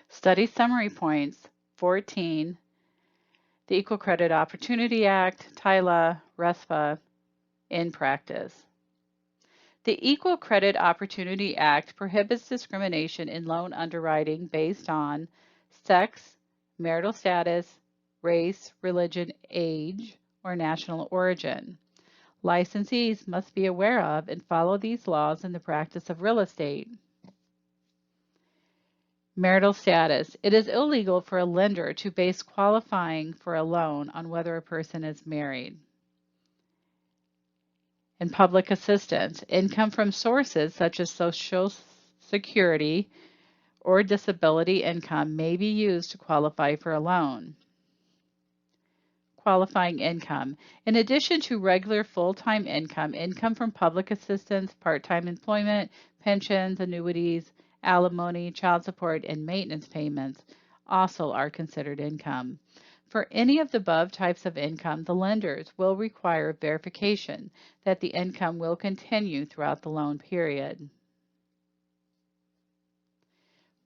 Study summary points 14, the Equal Credit Opportunity Act, TILA, RESPA, in practice. The Equal Credit Opportunity Act prohibits discrimination in loan underwriting based on sex, marital status, race, religion, age, or national origin. Licensees must be aware of and follow these laws in the practice of real estate. Marital status. It is illegal for a lender to base qualifying for a loan on whether a person is married. And public assistance. Income from sources such as Social Security or disability income may be used to qualify for a loan. Qualifying income. In addition to regular full-time income, income from public assistance, part-time employment, pensions, annuities, alimony, child support, and maintenance payments also are considered income. For any of the above types of income, the lenders will require verification that the income will continue throughout the loan period.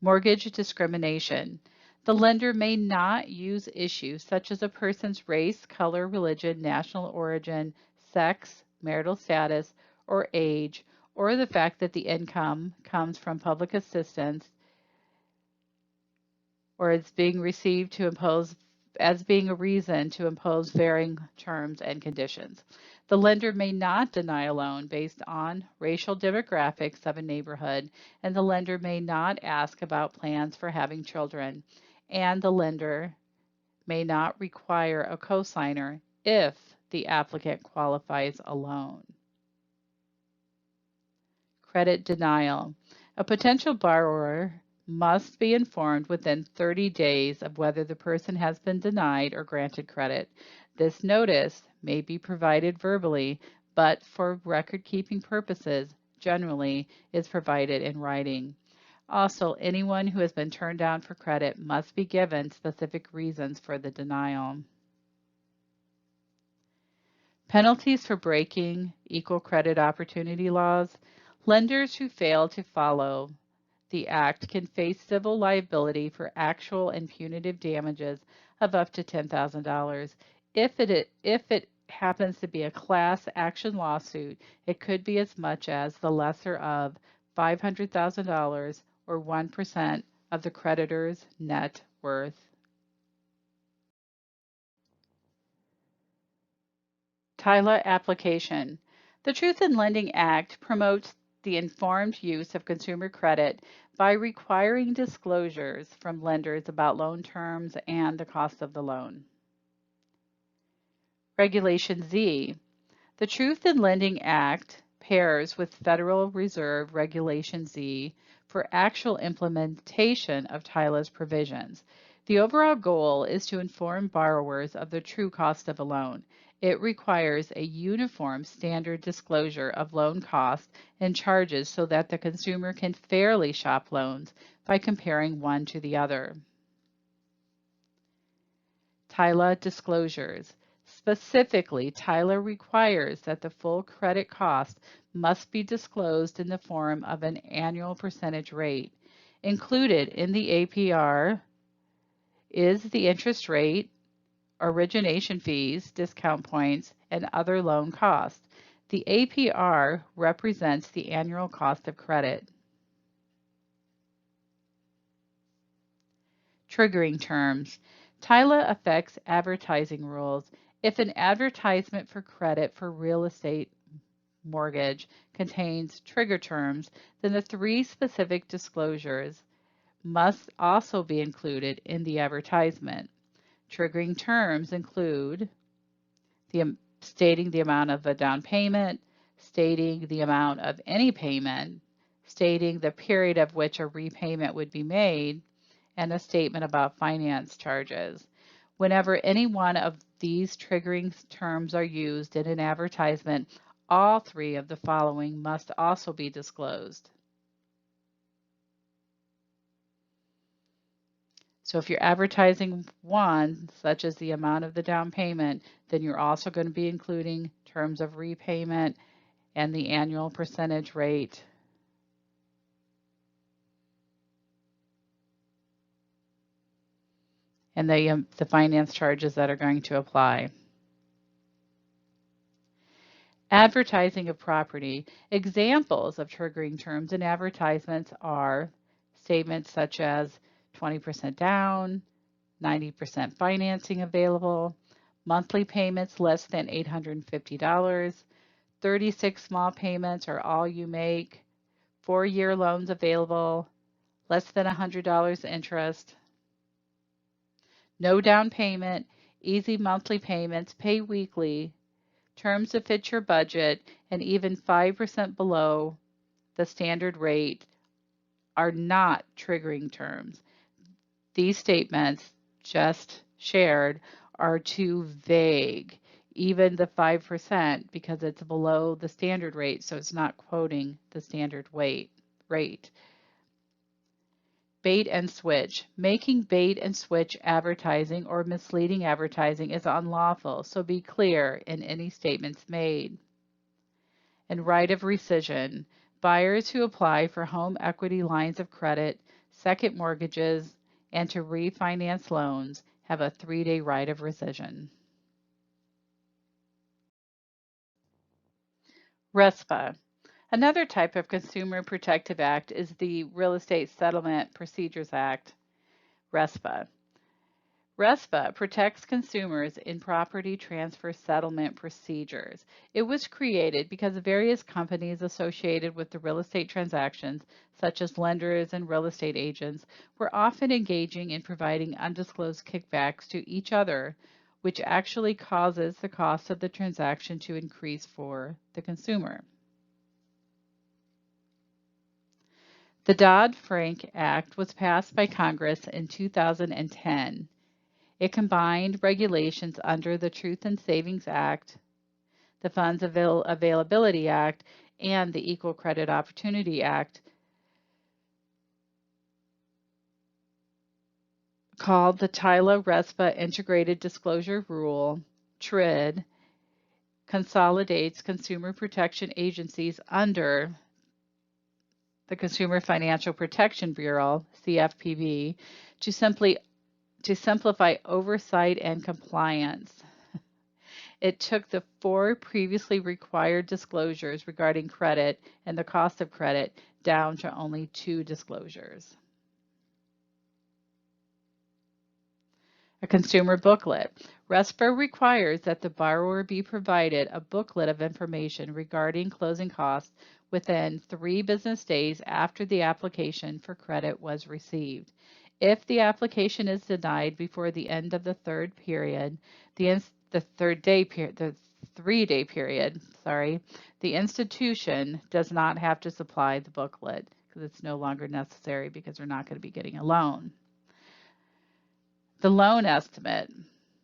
Mortgage discrimination. The lender may not use issues such as a person's race, color, religion, national origin, sex, marital status, or age, or the fact that the income comes from public assistance or is being received to impose as being a reason to impose varying terms and conditions. The lender may not deny a loan based on racial demographics of a neighborhood, and the lender may not ask about plans for having children, and the lender may not require a cosigner if the applicant qualifies a loan. Credit denial. A potential borrower must be informed within 30 days of whether the person has been denied or granted credit. This notice may be provided verbally, but for record-keeping purposes, generally is provided in writing. Also, anyone who has been turned down for credit must be given specific reasons for the denial. Penalties for breaking equal credit opportunity laws. Lenders who fail to follow the Act can face civil liability for actual and punitive damages of up to $10,000. If it happens to be a class action lawsuit, it could be as much as the lesser of $500,000 or 1% of the creditor's net worth. TILA application. The Truth in Lending Act promotes the informed use of consumer credit by requiring disclosures from lenders about loan terms and the cost of the loan. Regulation Z. The Truth in Lending Act pairs with Federal Reserve Regulation Z for actual implementation of TILA's provisions. The overall goal is to inform borrowers of the true cost of a loan. It requires a uniform standard disclosure of loan costs and charges so that the consumer can fairly shop loans by comparing one to the other. TILA disclosures. Specifically, TILA requires that the full credit cost must be disclosed in the form of an annual percentage rate. Included in the APR is the interest rate, origination fees, discount points, and other loan costs. The APR represents the annual cost of credit. Triggering terms. TILA affects advertising rules. If an advertisement for credit for real estate mortgage contains trigger terms, then the 3 specific disclosures must also be included in the advertisement. Triggering terms include stating the amount of a down payment, stating the amount of any payment, stating the period of which a repayment would be made, and a statement about finance charges. Whenever any one of these triggering terms are used in an advertisement, all 3 of the following must also be disclosed. So if you're advertising one, such as the amount of the down payment, then you're also going to be including terms of repayment and the annual percentage rate. and the finance charges that are going to apply. Advertising of property. Examples of triggering terms in advertisements are statements such as 20% down, 90% financing available, monthly payments less than $850, 36 small payments are all you make, 4-year loans available, less than $100 interest, no down payment, easy monthly payments, pay weekly, terms to fit your budget, and even 5% below the standard rate are not triggering terms. These statements just shared are too vague. Even the 5% because it's below the standard rate, so it's not quoting the standard rate. Bait and switch. Making bait and switch advertising or misleading advertising is unlawful, so be clear in any statements made. And right of rescission. Buyers who apply for home equity lines of credit, second mortgages, and to refinance loans have a 3-day right of rescission. RESPA. Another type of Consumer Protective Act is the Real Estate Settlement Procedures Act, RESPA. RESPA protects consumers in property transfer settlement procedures. It was created because various companies associated with the real estate transactions, such as lenders and real estate agents, were often engaging in providing undisclosed kickbacks to each other, which actually causes the cost of the transaction to increase for the consumer. The Dodd-Frank Act was passed by Congress in 2010. It combined regulations under the Truth in Savings Act, the Funds Availability Act, and the Equal Credit Opportunity Act, called the TILA RESPA Integrated Disclosure Rule, TRID, consolidates consumer protection agencies under the Consumer Financial Protection Bureau, CFPB, to simplify oversight and compliance. It took the 4 previously required disclosures regarding credit and the cost of credit down to only 2 disclosures. A consumer booklet. RESPA requires that the borrower be provided a booklet of information regarding closing costs within 3 business days after the application for credit was received. If the application is denied before the end of the 3rd period, the 3-day period, the institution does not have to supply the booklet because it's no longer necessary because they're not going to be getting a loan. The loan estimate.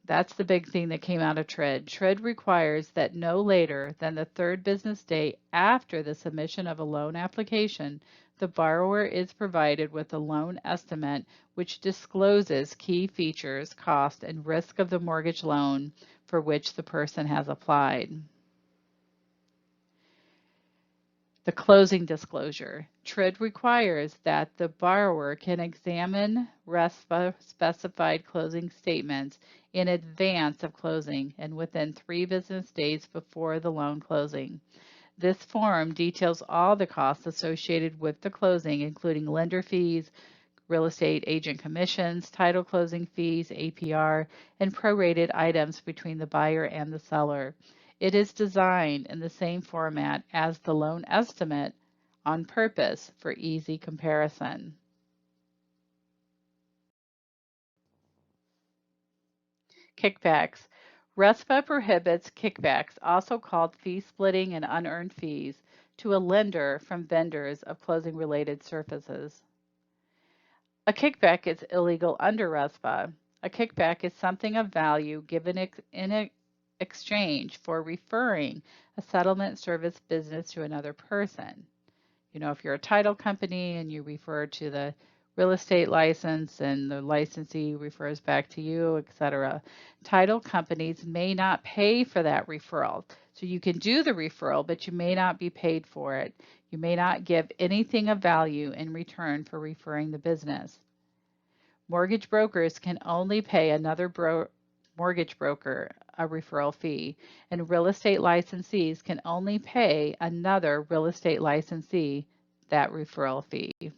That's the big thing that came out of TRID. TRID requires that no later than the 3rd business day after the submission of a loan application, the borrower is provided with a loan estimate which discloses key features, cost, and risk of the mortgage loan for which the person has applied. The closing disclosure. TRID requires that the borrower can examine RESPA specified closing statements in advance of closing and within 3 business days before the loan closing. This form details all the costs associated with the closing, including lender fees, real estate agent commissions, title closing fees, APR, and prorated items between the buyer and the seller. It is designed in the same format as the loan estimate on purpose for easy comparison. Kickbacks. RESPA prohibits kickbacks, also called fee splitting and unearned fees, to a lender from vendors of closing-related services. A kickback is illegal under RESPA. A kickback is something of value given in exchange for referring a settlement service business to another person. You know, if you're a title company and you refer to the real estate license and the licensee refers back to you, etc. Title companies may not pay for that referral. So you can do the referral, but you may not be paid for it. You may not give anything of value in return for referring the business. Mortgage brokers can only pay another mortgage broker a referral fee, and real estate licensees can only pay another real estate licensee that referral fee.